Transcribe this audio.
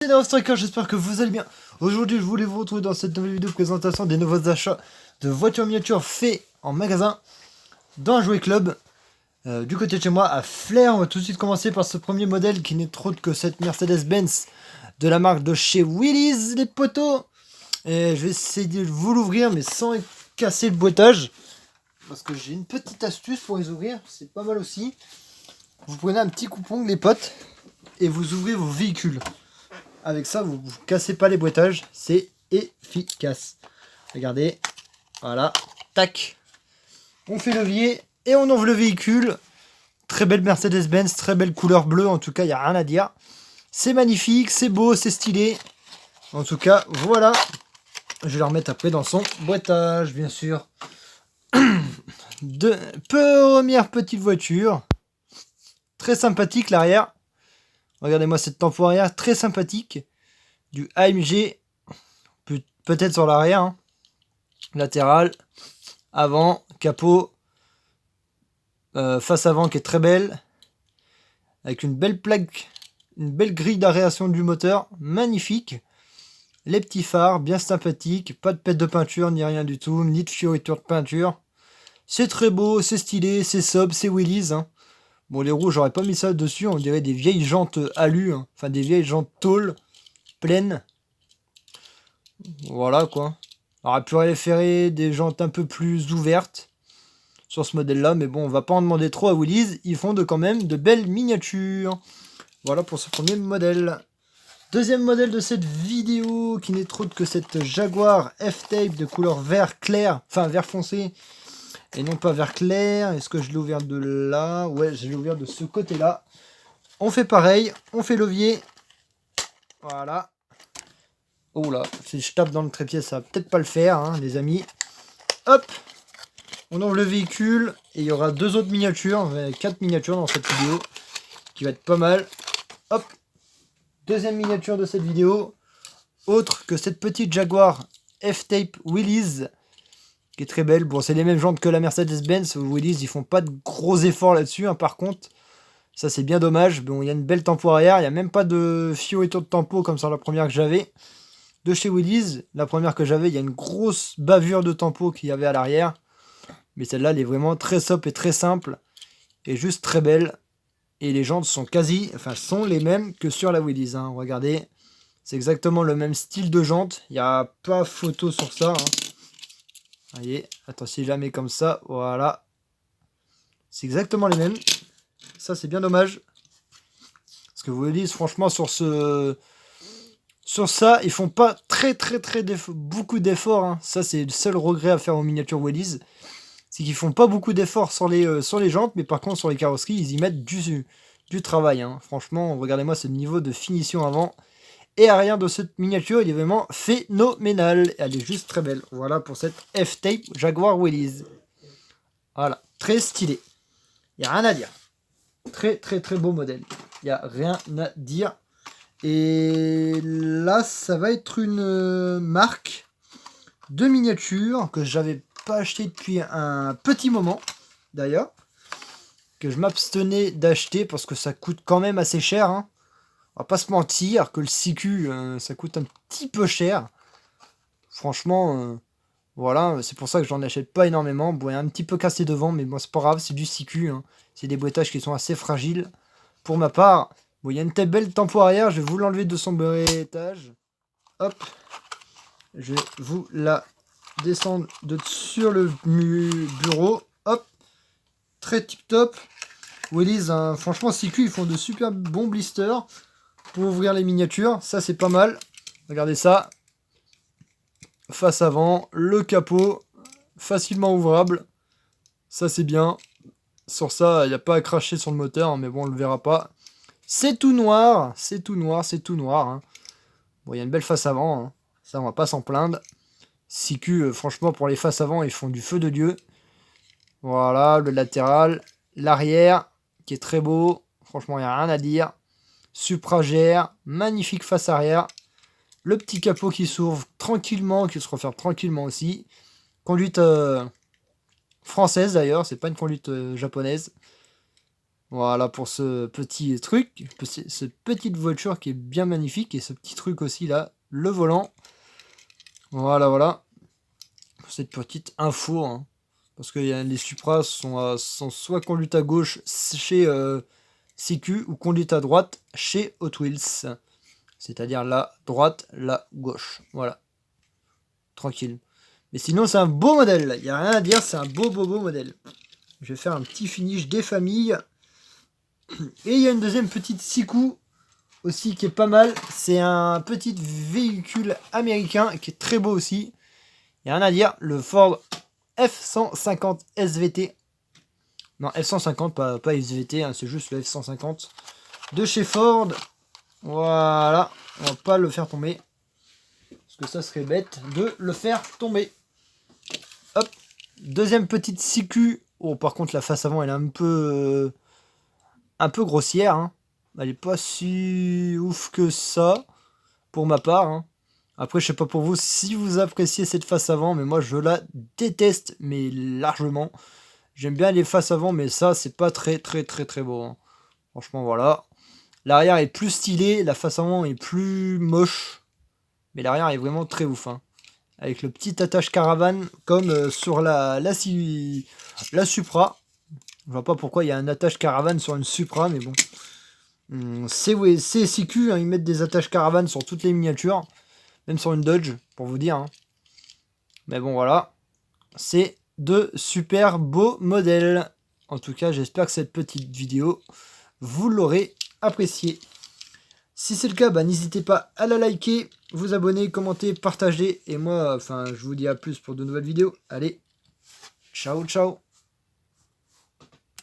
C'est Striker, j'espère que vous allez bien. Aujourd'hui, je voulais vous retrouver dans cette nouvelle vidéo de présentation des nouveaux achats de voitures miniatures faits en magasin dans un jouet club. Du côté de chez moi, à Flers, on va tout de suite commencer par ce premier modèle qui n'est autre que cette Mercedes-Benz de la marque de chez Willys, les poteaux. Et je vais essayer de vous l'ouvrir, mais sans casser le boîtage. Parce que j'ai une petite astuce pour les ouvrir, c'est pas mal aussi. Vous prenez un petit coupon, les potes, et vous ouvrez vos véhicules. Avec ça, vous ne cassez pas les boîtages, c'est efficace. Regardez, voilà, tac. On fait levier et on ouvre le véhicule. Très belle Mercedes-Benz, très belle couleur bleue, en tout cas, il n'y a rien à dire. C'est magnifique, c'est beau, c'est stylé. En tout cas, voilà. Je vais la remettre après dans son boîtage, bien sûr. Première petite voiture. Très sympathique l'arrière. Regardez-moi cette tempo arrière, très sympathique. Du AMG, peut-être sur l'arrière. Hein. Latéral, avant, capot, face avant qui est très belle. Avec une belle plaque, une belle grille d'aération du moteur, magnifique. Les petits phares, bien sympathiques. Pas de pète de peinture, ni rien du tout, ni de fioriture de peinture. C'est très beau, c'est stylé, c'est sobre, c'est Willys. Hein. Bon, les roues, j'aurais pas mis ça dessus, on dirait des vieilles jantes alu, hein. Enfin des vieilles jantes tôle, pleines. Voilà quoi. On aurait pu référer des jantes un peu plus ouvertes sur ce modèle-là, mais bon, on va pas en demander trop à Willys, ils font quand même de belles miniatures. Voilà pour ce premier modèle. Deuxième modèle de cette vidéo, qui n'est autre que cette Jaguar F-Type de couleur vert clair, enfin vert foncé, et non pas vert clair. Est-ce que je l'ai ouvert de là? Ouais, je l'ai ouvert de ce côté-là. On fait pareil, on fait levier. Voilà. Oh là, si je tape dans le trépied, ça va peut-être pas le faire, hein, les amis. Hop, on ouvre le véhicule, et il y aura deux autres miniatures, 4 miniatures dans cette vidéo, qui va être pas mal. Hop, deuxième miniature de cette vidéo, autre que cette petite Jaguar F-Type Willys, qui est très belle. Bon, c'est les mêmes jantes que la Mercedes-Benz. Willys, ils font pas de gros efforts là-dessus, hein, par contre. Ça, c'est bien dommage. Bon, il y a une belle tempo arrière. Il n'y a même pas de fioriture de tempo comme sur la première que j'avais. De chez Willys, la première que j'avais, il y a une grosse bavure de tempo qu'il y avait à l'arrière. Mais celle-là, elle est vraiment très sobre et très simple. Et juste très belle. Et les jantes sont sont les mêmes que sur la Willys. Hein. Regardez, c'est exactement le même style de jantes. Il n'y a pas photo sur ça. Hein. Voyez, attends, si je la mets comme ça, voilà. C'est exactement les mêmes. Ça, c'est bien dommage. Parce que vous Willys, franchement, sur ça, ils font pas beaucoup d'efforts. Hein. Ça, c'est le seul regret à faire aux miniatures Willys. C'est qu'ils font pas beaucoup d'efforts sur les jantes, mais par contre, sur les carrosseries, ils y mettent du travail. Hein. Franchement, regardez-moi ce niveau de finition avant et arrière de cette miniature, il est vraiment phénoménal. Elle est juste très belle. Voilà pour cette F-Type Jaguar Willys. Voilà, très stylé. Il n'y a rien à dire. Très beau modèle. Il n'y a rien à dire. Et là, ça va être une marque de miniature que j'avais pas acheté depuis un petit moment, d'ailleurs. Que je m'abstenais d'acheter parce que ça coûte quand même assez cher. Hein. On va pas se mentir que le CQ, ça coûte un petit peu cher. Franchement, voilà, c'est pour ça que j'en achète pas énormément. Bon, il est un petit peu cassé devant, mais bon, c'est pas grave, c'est du CQ. Hein. C'est des boîtages qui sont assez fragiles. Pour ma part, bon, il y a une telle belle tempo arrière, je vais vous l'enlever de son boîtage. Hop, je vais vous la descendre sur le bureau. Hop, très tip top. Willys, hein, franchement, CQ, ils font de super bons blisters. Pour ouvrir les miniatures, ça c'est pas mal. Regardez ça. Face avant, le capot, facilement ouvrable. Ça c'est bien. Sur ça, il n'y a pas à cracher sur le moteur, hein, mais bon, on le verra pas. C'est tout noir, c'est tout noir, c'est tout noir. Hein. Bon, il y a une belle face avant, hein. Ça on va pas s'en plaindre. CQ, franchement, pour les faces avant, ils font du feu de Dieu. Voilà, le latéral, l'arrière, qui est très beau. Franchement, il n'y a rien à dire. Supragère, magnifique face arrière, le petit capot qui s'ouvre tranquillement, qui se referme tranquillement aussi. Conduite française d'ailleurs, c'est pas une conduite japonaise. Voilà pour ce petit truc, cette petite voiture qui est bien magnifique, et ce petit truc aussi là, le volant. Voilà. Cette petite info, hein. Parce que les Supra sont soit conduites à gauche chez CQ, ou conduites à droite chez Hot Wheels. C'est-à-dire la droite, la gauche. Voilà. Tranquille. Mais sinon, c'est un beau modèle. Il n'y a rien à dire, c'est un beau modèle. Je vais faire un petit finish des familles. Et il y a une deuxième petite Siku aussi qui est pas mal. C'est un petit véhicule américain qui est très beau aussi. Il n'y a rien à dire. Le Ford F-150 SVT. Non, F-150, pas SVT, hein, c'est juste le F-150 de chez Ford. Voilà. On va pas le faire tomber. Parce que ça serait bête de le faire tomber. Hop. Deuxième petite Siku. Oh, par contre, la face avant, elle est un peu grossière, hein. Elle est pas si ouf que ça, pour ma part, hein. Après, je sais pas pour vous si vous appréciez cette face avant, mais moi je la déteste, mais largement. J'aime bien les faces avant, mais ça c'est pas très beau, hein. Franchement, voilà. L'arrière est plus stylé, la face avant est plus moche, mais l'arrière est vraiment très ouf, hein. Avec le petit attache caravane comme sur la Supra. Je vois pas pourquoi il y a un attache caravane sur une Supra, mais bon. C'est CQ, hein, ils mettent des attaches caravane sur toutes les miniatures, même sur une Dodge, pour vous dire, hein. Mais bon, voilà. C'est de super beaux modèles. En tout cas, j'espère que cette petite vidéo, vous l'aurez appréciée. Si c'est le cas, n'hésitez pas à la liker, vous abonner, commenter, partager. Et moi, je vous dis à plus pour de nouvelles vidéos. Allez, ciao.